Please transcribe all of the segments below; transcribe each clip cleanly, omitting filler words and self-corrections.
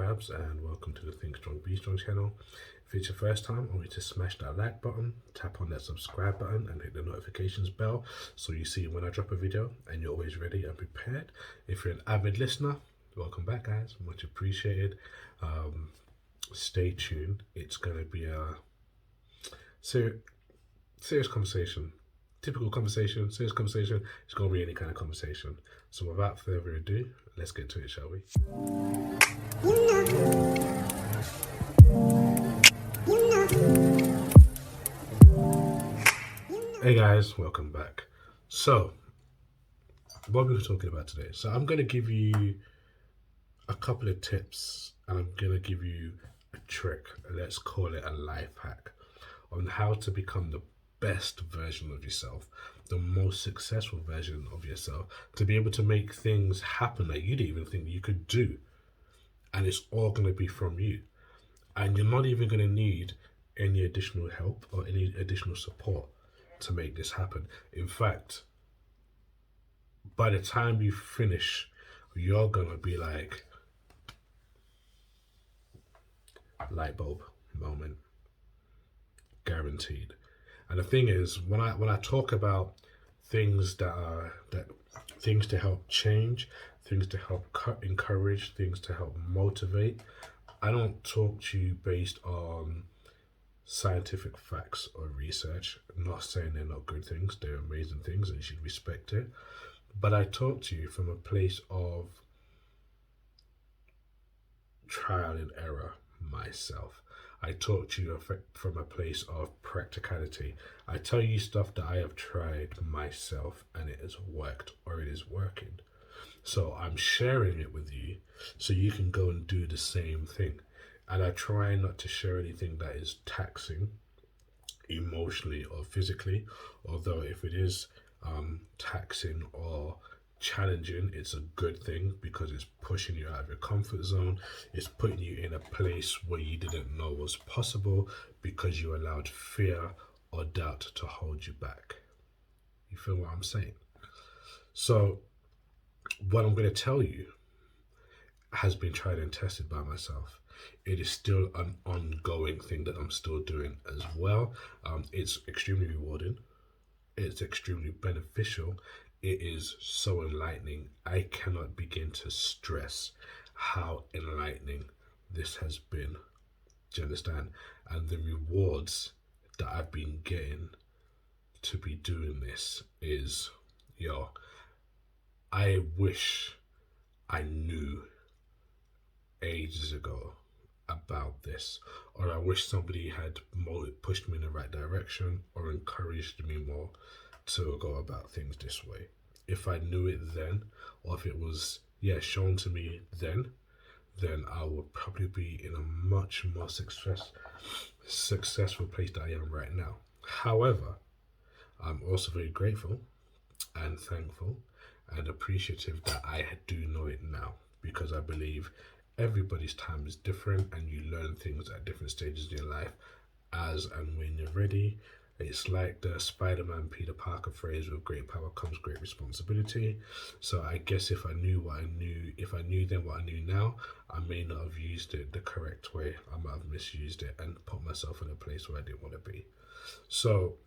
Babs, and welcome to the Think Strong Be Strong channel. If it's your first time, I want you to smash that like button, tap on that subscribe button, and hit the notifications bell so you see when I drop a video and you're always ready and prepared. If you're an avid listener, welcome back, guys. Much appreciated. Stay tuned. It's going to be a serious conversation. Typical conversation, serious conversation. It's going to be any kind of conversation. So without further ado, let's get to it, shall we? Hey guys, welcome back. So, what we were talking about today. So I'm going to give you a couple of tips and I'm going to give you a trick, let's call it a life hack, on how to become the best version of yourself, the most successful version of yourself, to be able to make things happen that you didn't even think you could do. And it's all going to be from you. And you're not even going to need any additional help or any additional support to make this happen. In fact, by the time you finish, you're going to be like, light bulb moment, guaranteed. And the thing is, when I talk about things things to help change, things to help encourage, things to help motivate, I don't talk to you based on scientific facts or research. I'm not saying they're not good things, they're amazing things and you should respect it. But I talk to you from a place of trial and error myself. I talk to you from a place of practicality. I tell you stuff that I have tried myself and it has worked or it is working. So I'm sharing it with you so you can go and do the same thing. And I try not to share anything that is taxing emotionally or physically, although if it is taxing or challenging, it's a good thing because it's pushing you out of your comfort zone. It's putting you in a place where you didn't know was possible because you allowed fear or doubt to hold you back. You feel what I'm saying? So what I'm going to tell you has been tried and tested by myself. It is still an ongoing thing that I'm still doing as well. It's extremely rewarding. It's extremely beneficial. It is so enlightening. I cannot begin to stress how enlightening this has been. Do you understand? And the rewards that I've been getting to be doing this is, I wish I knew ages ago about this, or I wish somebody had pushed me in the right direction or encouraged me more to go about things this way. If I knew it then, or if it was shown to me then I would probably be in a much more successful place that I am right now. However, I'm also very grateful and thankful and appreciative that I do know it now, because I believe everybody's time is different and you learn things at different stages in your life as and when you're ready. It's like the Spider-Man Peter Parker phrase, with great power comes great responsibility. So I guess if I knew then what I knew now, I may not have used it the correct way. I might have misused it and put myself in a place where I didn't want to be. So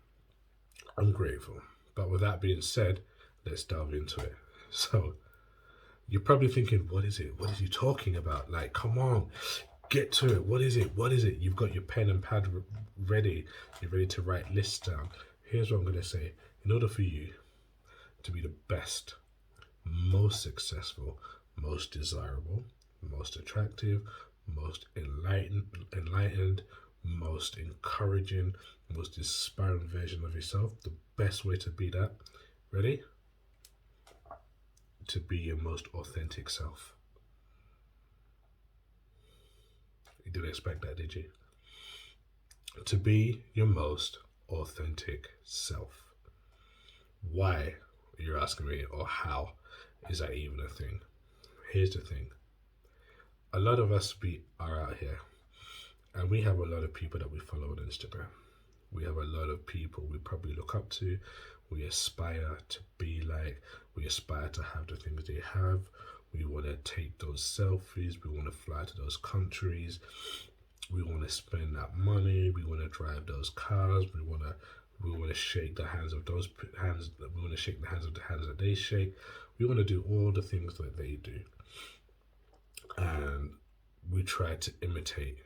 I'm grateful. But with that being said, let's delve into it. So you're probably thinking, what is it? What is he talking about? Like, come on, get to it. What is it? What is it? You've got your pen and pad ready. You're ready to write lists down. Here's what I'm going to say. In order for you to be the best, most successful, most desirable, most attractive, most enlightened, most encouraging, most inspiring version of yourself, the best way to be that, ready? To be your most authentic self. You didn't expect that, did you? To be your most authentic self. Why, you're asking me, or how is that even a thing? Here's the thing. A lot of us are out here and we have a lot of people that we follow on Instagram. We have a lot of people we probably look up to, we aspire to be like, we aspire to have the things they have, We want to take those selfies. We want to fly to those countries. We want to spend that money. We want to drive those cars. We want to shake the hands of those hands. We want to shake the hands of the hands that they shake. We want to do all the things that they do, and we try to imitate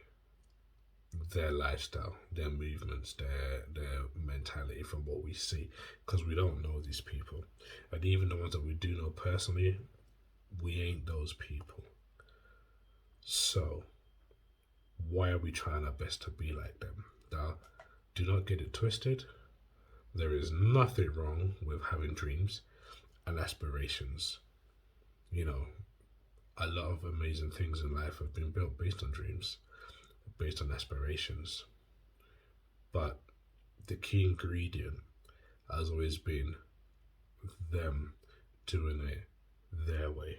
their lifestyle, their movements, their mentality from what we see, because we don't know these people, and even the ones that we do know personally, we ain't those people. So why are we trying our best to be like them? Now, do not get it twisted. There is nothing wrong with having dreams and aspirations. You know, a lot of amazing things in life have been built based on dreams, based on aspirations. But the key ingredient has always been them doing it their way.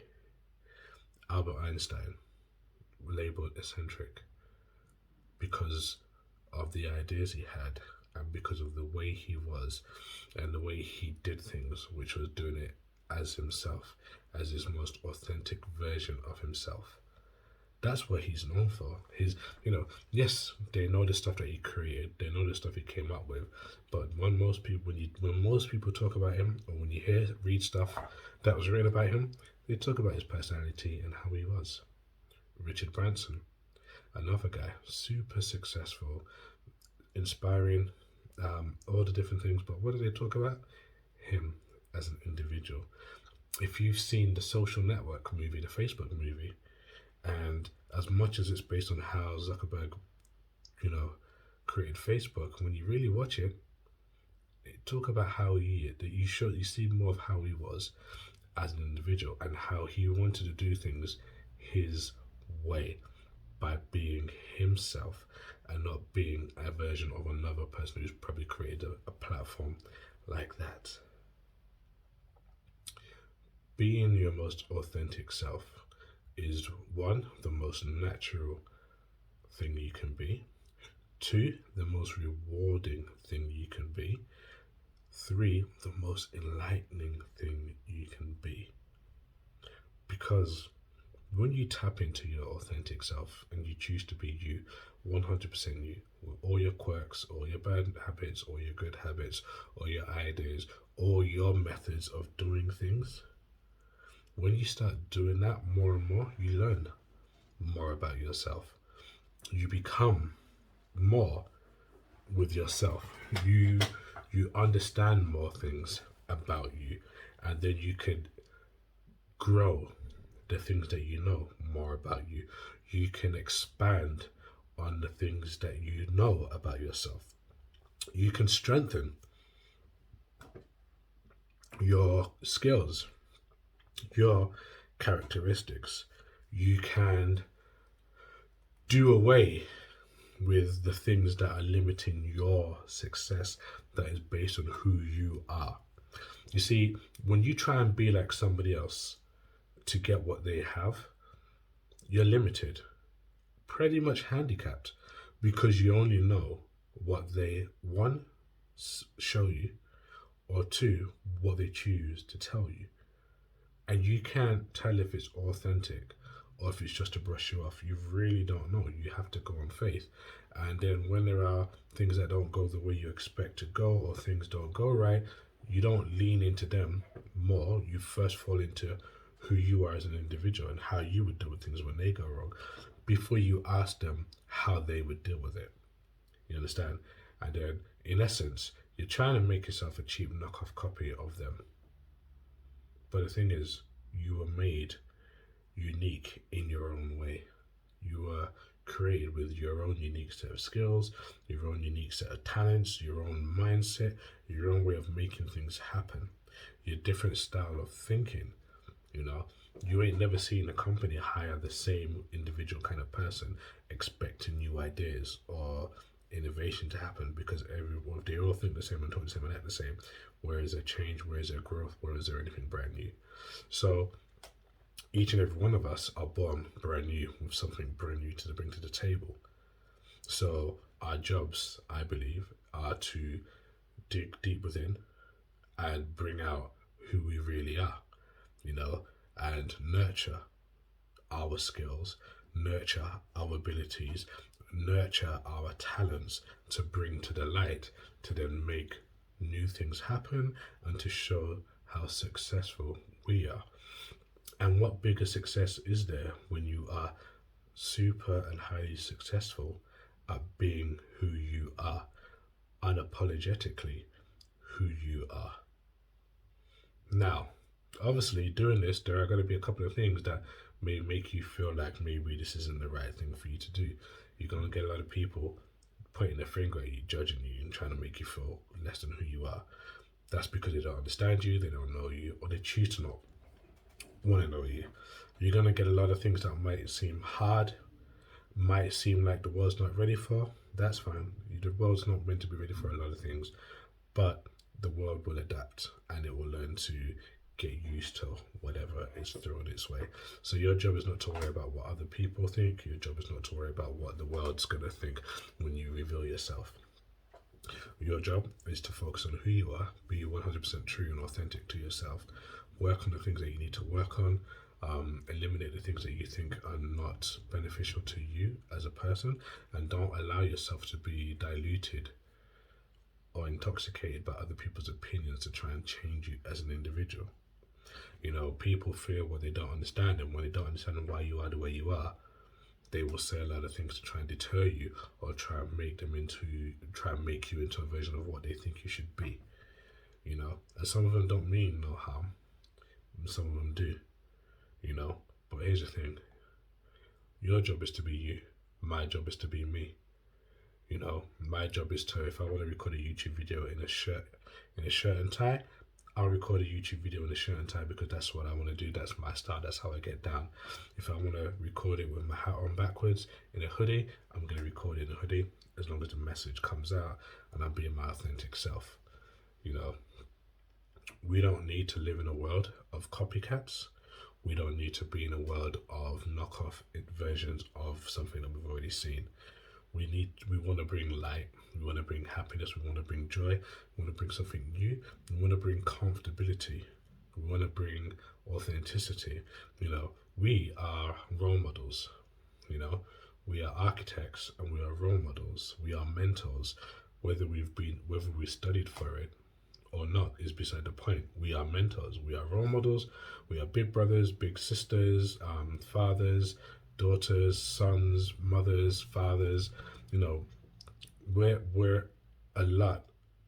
Albert Einstein, labeled eccentric because of the ideas he had and because of the way he was and the way he did things, which was doing it as himself, as his most authentic version of himself. That's what he's known for. Yes, they know the stuff that he created, they know the stuff he came up with, but when most people talk about him, or when you read stuff that was written about him, they talk about his personality and how he was. Richard Branson, another guy, super successful, inspiring, all the different things. But what do they talk about? Him as an individual. If you've seen the Social Network movie, the Facebook movie, and as much as it's based on how Zuckerberg, created Facebook, when you really watch it, talk about how you see more of how he was as an individual and how he wanted to do things his way by being himself and not being a version of another person who's probably created a platform like that. Being your most authentic self is one, the most natural thing you can be. Two, the most rewarding thing you can be. Three, the most enlightening thing you can be. Because when you tap into your authentic self and you choose to be you, 100% you, with all your quirks, all your bad habits, all your good habits, all your ideas, all your methods of doing things, when you start doing that more and more, you learn more about yourself. You become more with yourself. You understand more things about you, and then you can grow the things that you know more about you. You can expand on the things that you know about yourself. You can strengthen your skills, your characteristics. You can do away with the things that are limiting your success that is based on who you are. You see, when you try and be like somebody else to get what they have, you're limited, pretty much handicapped, because you only know what they, one, show you, or two, what they choose to tell you. And you can't tell if it's authentic or if it's just to brush you off. You really don't know. You have to go on faith. And then when there are things that don't go the way you expect to go, or things don't go right, you don't lean into them more. You first fall into who you are as an individual and how you would deal with things when they go wrong before you ask them how they would deal with it. You understand? And then, in essence, you're trying to make yourself a cheap knockoff copy of them. But the thing is, you were made unique in your own way. You were created with your own unique set of skills, your own unique set of talents, your own mindset, your own way of making things happen, your different style of thinking. You ain't never seen a company hire the same individual kind of person expecting new ideas or innovation to happen, because everyone, they all think the same and talk the same and act the same. Where is there change? Where is there growth? Where is there anything brand new? So each and every one of us are born brand new with something brand new to bring to the table. So our jobs, I believe, are to dig deep within and bring out who we really are. and nurture our skills, nurture our abilities, nurture our talents to bring to the light, to then make new things happen and to show how successful we are. And what bigger success is there when you are super and highly successful at being who you are, unapologetically who you are? Now, obviously, doing this, there are going to be a couple of things that may make you feel like maybe this isn't the right thing for you to do. You're going to get a lot of people pointing their finger at you, judging you, and trying to make you feel less than who you are. That's because they don't understand you, they don't know you, or they choose to not want to know you. You're going to get a lot of things that might seem hard, might seem like the world's not ready for. That's fine. The world's not meant to be ready for a lot of things, but the world will adapt and it will learn to get used to whatever is thrown its way. So your job is not to worry about what other people think. Your job is not to worry about what the world's going to think when you reveal yourself. Your job is to focus on who you are, be 100% true and authentic to yourself, work on the things that you need to work on, eliminate the things that you think are not beneficial to you as a person, and don't allow yourself to be diluted or intoxicated by other people's opinions to try and change you as an individual. You know, people fear what they don't understand, and when they don't understand why you are the way you are, they will say a lot of things to try and deter you or try and make you into a version of what they think you should be. You know, and some of them don't mean no harm, some of them do. You know, but here's the thing: your job is to be you. My job is to be me. You know, my job is to, if I want to record a YouTube video in a shirt and tie, I'll record a YouTube video in a shirt and tie because that's what I want to do. That's my style. That's how I get down. If I want to record it with my hat on backwards in a hoodie, I'm going to record it in a hoodie as long as the message comes out and I'm being my authentic self. You know, we don't need to live in a world of copycats. We don't need to be in a world of knockoff versions of something that we've already seen. We want to bring light, we want to bring happiness, we want to bring joy, we want to bring something new, we want to bring comfortability, we want to bring authenticity. You know, we are role models, you know, we are architects and we are role models, we are mentors. Whether we studied for it or not is beside the point. We are mentors, we are role models, we are big brothers, big sisters, fathers, daughters, sons, mothers, fathers. You know, we're a lot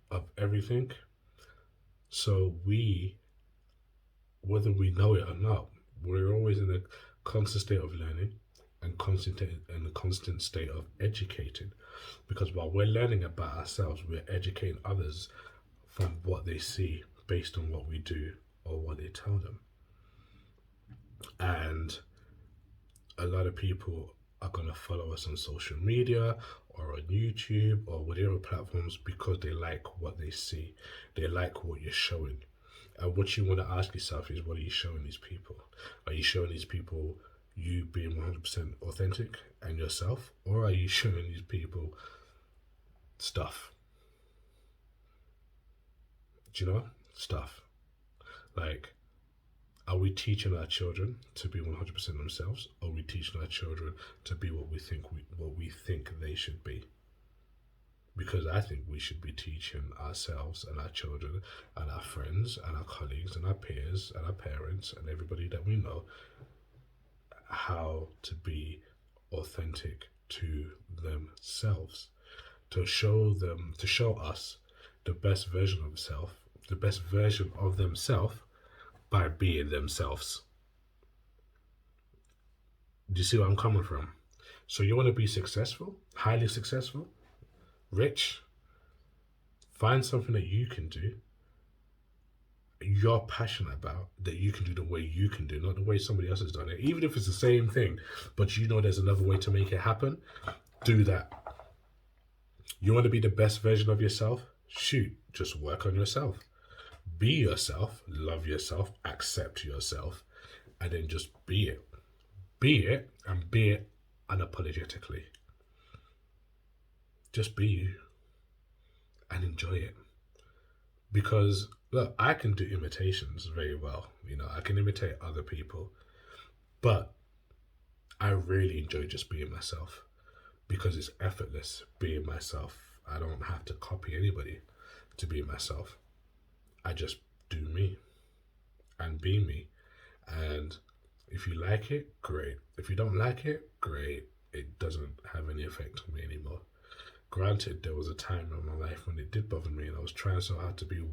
of everything. So we, whether we know it or not, we're always in a constant state of learning and a constant state of educating. Because while we're learning about ourselves, we're educating others from what they see based on what we do or what they tell them. And a lot of people are going to follow us on social media or on YouTube or whatever platforms because they like what they see. They like what you're showing. And what you want to ask yourself is, what are you showing these people? Are you showing these people you being 100% authentic and yourself? Or are you showing these people stuff? Do you know? Stuff. Like, are we teaching our children to be 100% themselves, or are we teaching our children to be what we think they should be? Because I think we should be teaching ourselves and our children and our friends and our colleagues and our peers and our parents and everybody that we know how to be authentic to themselves, to show us the best version of themselves by being themselves. Do you see where I'm coming from? So you want to be successful, highly successful, rich? Find something that you can do, you're passionate about, that you can do the way you can do, not the way somebody else has done it. Even if it's the same thing, but you know there's another way to make it happen, do that. You want to be the best version of yourself? Shoot, just work on yourself. Be yourself, love yourself, accept yourself, and then just be it. Be it, and be it unapologetically. Just be you and enjoy it. Because Look, I can do imitations very well. I can imitate other people, but I really enjoy just being myself because it's effortless being myself. I don't have to copy anybody to be myself. I just do me and be me. And if you like it, great. If you don't like it, great. It doesn't have any effect on me anymore. Granted, there was a time in my life when it did bother me, and I was trying so hard to be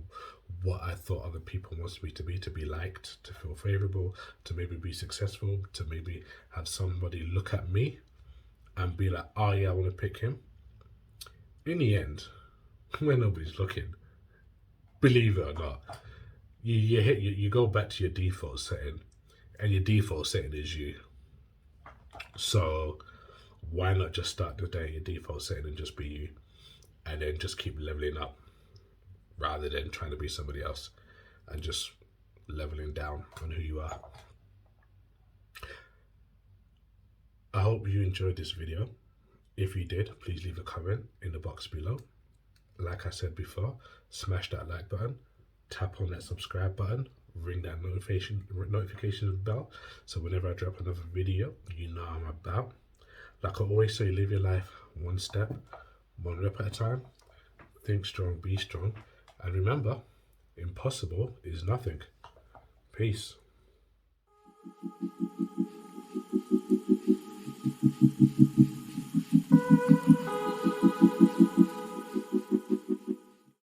what I thought other people wanted me to be liked, to feel favorable, to maybe be successful, to maybe have somebody look at me and be like, oh yeah, I want to pick him. In the end, when nobody's looking, believe it or not, you go back to your default setting, and your default setting is you. So why not just start the day your default setting and just be you, and then just keep leveling up rather than trying to be somebody else and just leveling down on who you are. I hope you enjoyed this video. If you did, please leave a comment in the box below. Like I said before, smash that like button, tap on that subscribe button, ring that notification bell, so whenever I drop another video, you know I'm about. Like I always say, live your life one step, one rep at a time. Think strong, be strong, and remember, impossible is nothing. Peace.